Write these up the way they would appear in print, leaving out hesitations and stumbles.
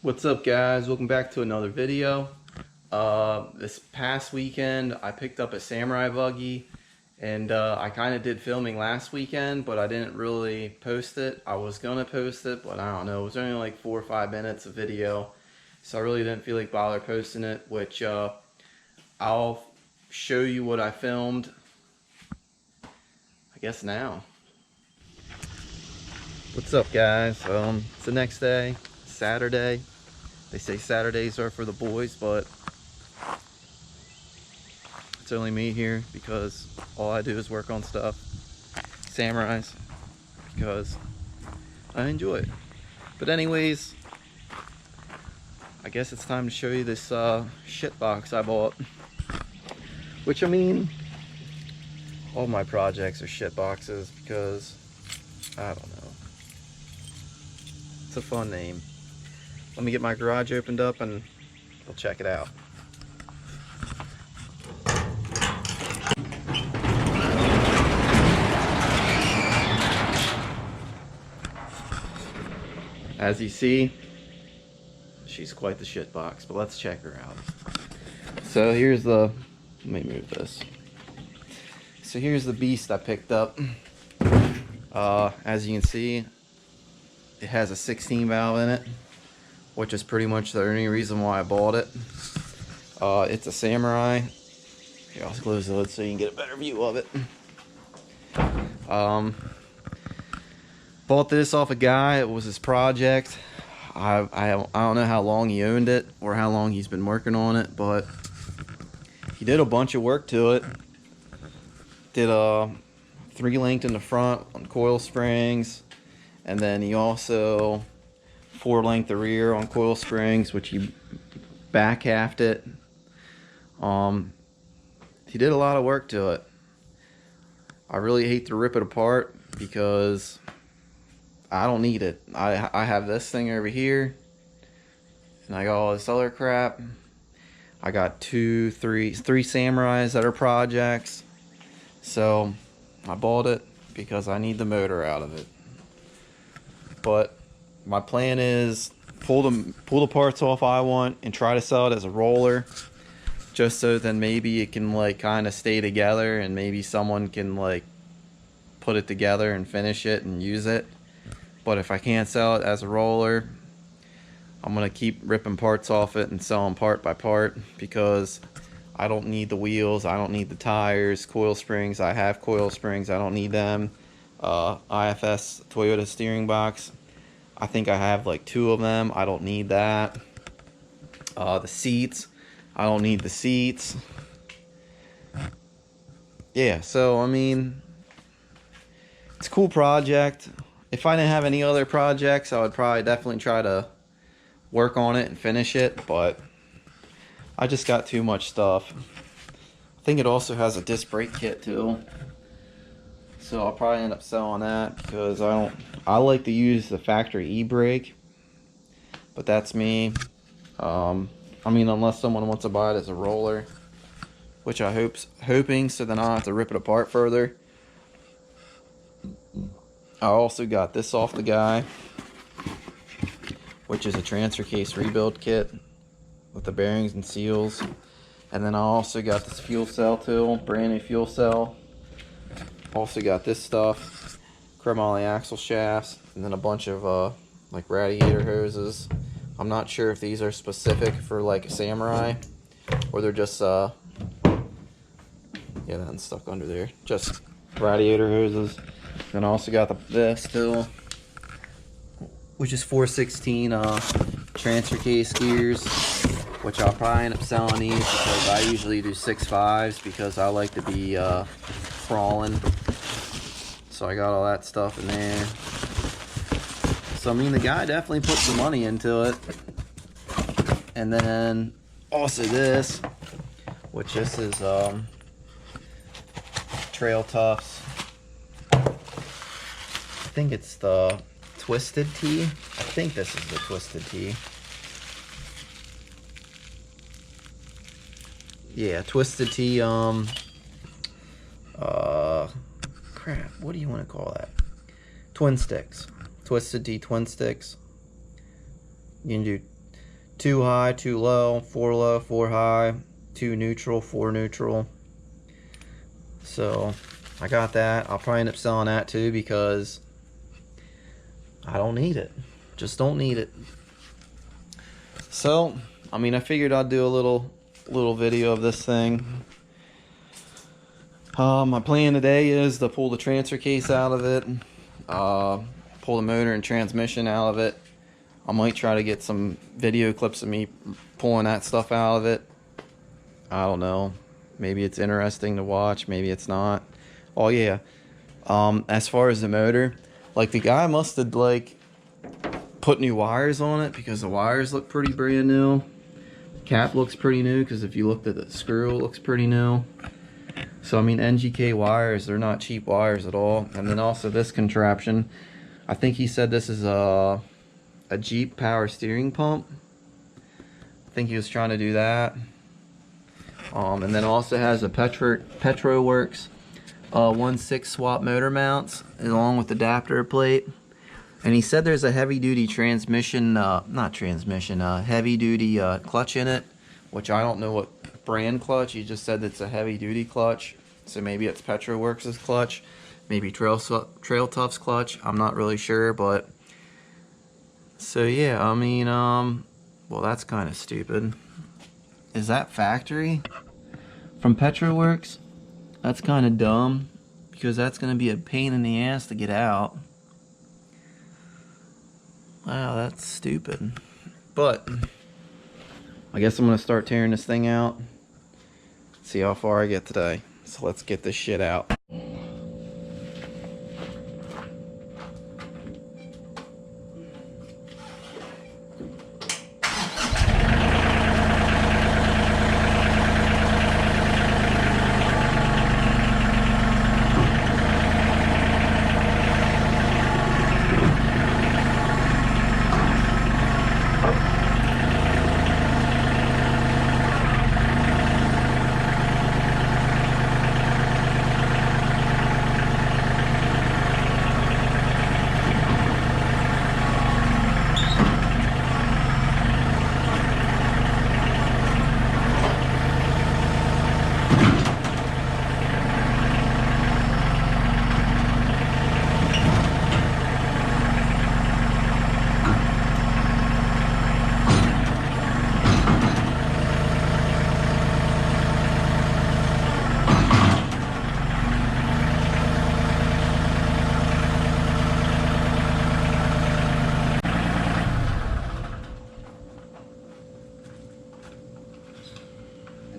What's up, guys? Welcome back to another video. This past weekend I picked up a samurai buggy, and I kind of did filming last weekend, but I didn't really post it. I was gonna post it, but I don't know, it was only like 4 or 5 minutes of video, so I really didn't feel like bother posting it, which I'll show you what I filmed, I guess now. What's up, guys? It's the next day, Saturday. They say Saturdays are for the boys, but it's only me here because all I do is work on stuff. Samurais, because I enjoy it. But anyways, I guess it's time to show you this shit box I bought. Which, I mean, all my projects are shit boxes because, I don't know. It's a fun name. Let me get my garage opened up and we'll check it out. As you see, she's quite the shit box, but let's check her out. So here's the, let me move this. So here's the beast I picked up. As you can see, it has a 16 valve in it, which is pretty much the only reason why I bought it. It's a samurai. Here, I'll close the lid so you can get a better view of it. Bought this off a guy. It was his project. I don't know how long he owned it or how long he's been working on it, but he did a bunch of work to it. Did a 3-link in the front on coil springs, and then he also 4-link the rear on coil springs, which he back halved it. He did a lot of work to it. I really hate to rip it apart because I don't need it. I have this thing over here, and I got all this other crap. I got three samurais that are projects, so I bought it because I need the motor out of it. But my plan is pull the parts off I want and try to sell it as a roller, just so then maybe it can like kind of stay together and maybe someone can like put it together and finish it and use it. But if I can't sell it as a roller, I'm gonna keep ripping parts off it and sell them part by part, because I don't need the wheels, I don't need the tires, coil springs. I have coil springs, I don't need them. IFS Toyota steering box, I think I have like 2 of them. I don't need that. The seats, I don't need the seats. Yeah, so I mean, it's a cool project. If I didn't have any other projects, I would probably definitely try to work on it and finish it, but I just got too much stuff. I think it also has a disc brake kit too, so I'll probably end up selling that because I like to use the factory e-brake, but that's me. I mean, unless someone wants to buy it as a roller, which I hoping, so then I'll have to rip it apart further. I also got this off the guy, which is a transfer case rebuild kit with the bearings and seals. And then I also got this fuel cell too, brand new fuel cell. Also got this stuff, chromoly axle shafts, and then a bunch of like radiator hoses. I'm not sure if these are specific for like a samurai or they're just yeah, that's stuck under there, just radiator hoses. Then I also got this too, which is 416 transfer case gears, which I'll probably end up selling these because I usually do 6.5s because I like to be crawling. So I got all that stuff in there. So I mean, the guy definitely put some money into it. And then also this, which this is Trail Toughs. I think it's the Twisted Tea. I think this is the Twisted Tea. Yeah, Twisted Tea, crap, what do you want to call that? Twin sticks. Twisted Tea twin sticks. You can do 2 high, 2 low, 4 high, 2 neutral, 4 neutral. So I got that. I'll probably end up selling that too because I don't need it. Just don't need it. So, I mean, I figured I'd do a little video of this thing. My plan today is to pull the transfer case out of it, pull the motor and transmission out of it. I might try to get some video clips of me pulling that stuff out of it. I don't know. Maybe it's interesting to watch. Maybe it's not. Oh yeah. As far as the motor, like the guy must have like put new wires on it because the wires look pretty brand new. The cap looks pretty new because if you looked at the screw, it looks pretty new. So I mean, NGK wires, they're not cheap wires at all. And then also this contraption, I think he said this is a Jeep power steering pump. I think he was trying to do that. And then also has a Petroworks 1/6 swap motor mounts along with adapter plate. And he said there's a heavy duty transmission, heavy duty clutch in it, which I don't know what brand clutch. He just said it's a heavy duty clutch. So maybe it's Petroworks' clutch, maybe Trail Tough's clutch. I'm not really sure, but so yeah, I mean, well, that's kind of stupid. Is that factory from Petroworks? That's kind of dumb because that's going to be a pain in the ass to get out. Wow, that's stupid. But I guess I'm going to start tearing this thing out. See how far I get today. So let's get this shit out.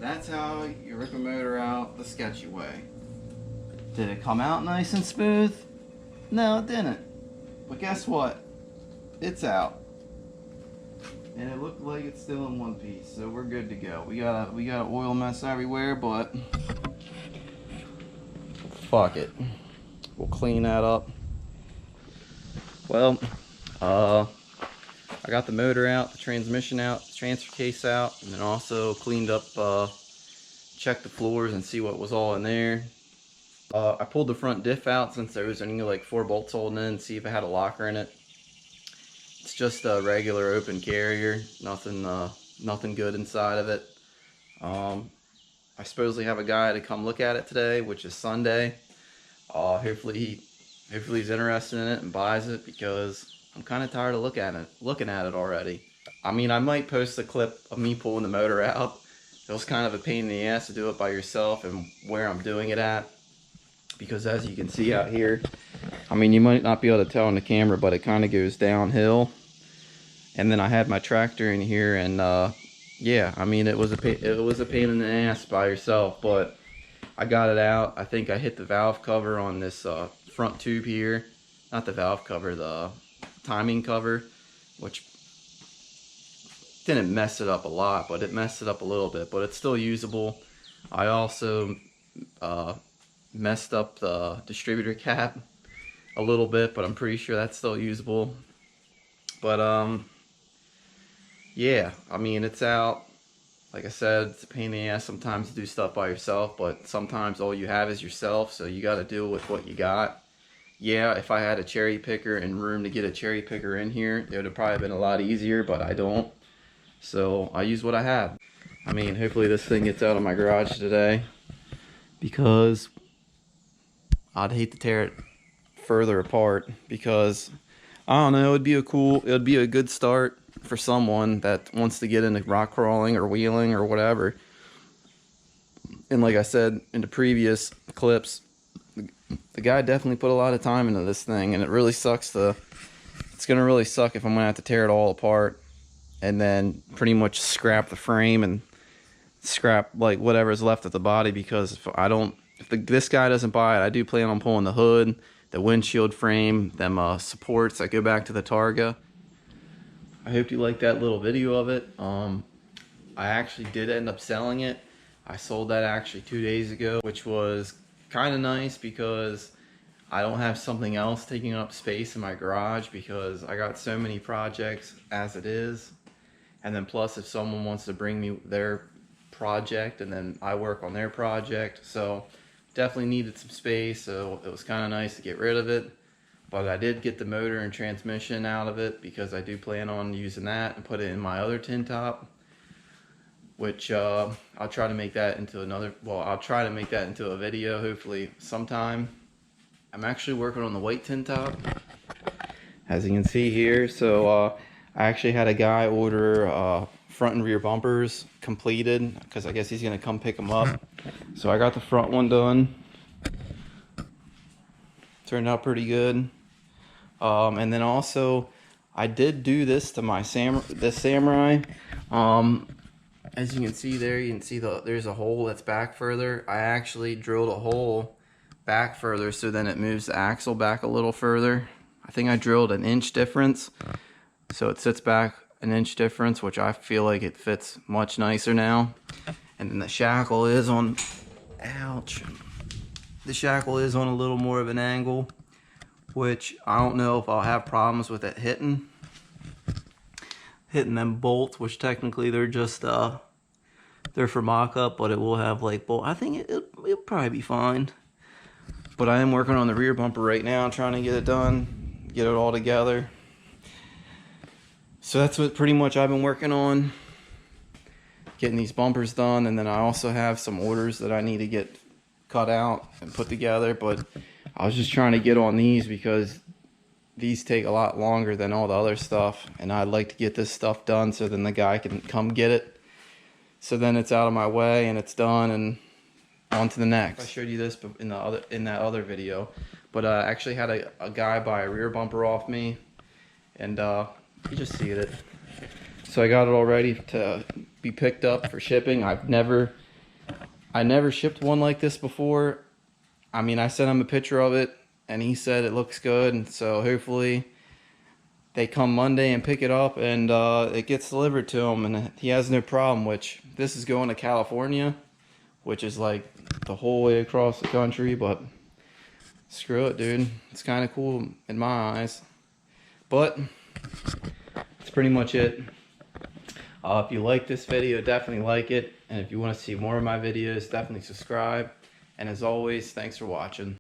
That's how you rip a motor out the sketchy way. Did it come out nice and smooth? No, it didn't. But guess what? It's out. And it looked like it's still in one piece, so we're good to go. We got an oil mess everywhere, but fuck it. We'll clean that up. Well, I got the motor out, the transmission out, the transfer case out, and then also cleaned up, checked the floors and see what was all in there. I pulled the front diff out since there was only like 4 bolts holding in, see if it had a locker in it. It's just a regular open carrier, nothing good inside of it. I supposedly have a guy to come look at it today, which is Sunday. Hopefully he's interested in it and buys it because I'm kind of tired of looking at it already. I mean, I might post a clip of me pulling the motor out. It was kind of a pain in the ass to do it by yourself and where I'm doing it at. Because as you can see out here, I mean, you might not be able to tell on the camera, but it kind of goes downhill. And then I had my tractor in here, and yeah, I mean, it was a pain in the ass by yourself, but I got it out. I think I hit the valve cover on this front tube here. Not the valve cover, the timing cover, which didn't mess it up a lot, but it messed it up a little bit, but it's still usable. I also messed up the distributor cap a little bit, but I'm pretty sure that's still usable. But yeah, I mean, it's out. Like I said, it's a pain in the ass sometimes to do stuff by yourself, but sometimes all you have is yourself, so you got to deal with what you got. Yeah, if I had a cherry picker and room to get a cherry picker in here, it would have probably been a lot easier, but I don't. So I use what I have. I mean, hopefully this thing gets out of my garage today, because I'd hate to tear it further apart, because I don't know, it'd be a good start for someone that wants to get into rock crawling or wheeling or whatever. And like I said in the previous clips, the guy definitely put a lot of time into this thing, and it's gonna really suck if I'm gonna have to tear it all apart and then pretty much scrap the frame and scrap like whatever's left of the body, because if this guy doesn't buy it, I do plan on pulling the hood, the windshield frame, them supports that go back to the Targa. I hope you like that little video of it. I actually did end up selling it. I sold that actually 2 days ago, which was kind of nice because I don't have something else taking up space in my garage, because I got so many projects as it is. And then plus if someone wants to bring me their project and then I work on their project, so definitely needed some space, so it was kind of nice to get rid of it. But I did get the motor and transmission out of it, because I do plan on using that and put it in my other tin top, which I'll try to make that into a video hopefully sometime. I'm actually working on the white tin top, as you can see here. So I actually had a guy order front and rear bumpers completed, because I guess he's gonna come pick them up. So I got the front one done. Turned out pretty good. And then also I did do this to my Samurai. As you can see there, there's a hole that's back further. I actually drilled a hole back further, so then it moves the axle back a little further. I think I drilled an inch difference, so it sits back an inch difference, which I feel like it fits much nicer now. And then the shackle is on, ouch, the shackle is on a little more of an angle, which I don't know if I'll have problems with it hitting them bolts, which technically they're just they're for mock-up, but it will have like bolt. I think it'll probably be fine. But I am working on the rear bumper right now, trying to get it done, get it all together. So that's what pretty much I've been working on, getting these bumpers done. And then I also have some orders that I need to get cut out and put together, but I was just trying to get on these because these take a lot longer than all the other stuff, and I'd like to get this stuff done so then the guy can come get it, so then it's out of my way and it's done and on to the next. I showed you this in that other video, but I actually had a guy buy a rear bumper off me, and you just see it. So I got it all ready to be picked up for shipping. I never shipped one like this before. I mean, I sent him a picture of it and he said it looks good, and so hopefully they come Monday and pick it up and it gets delivered to him and he has no problem. Which this is going to California, which is like the whole way across the country, but screw it, dude. It's kind of cool in my eyes. But that's pretty much it. If you like this video, definitely like it, and if you want to see more of my videos, definitely subscribe. And as always, thanks for watching.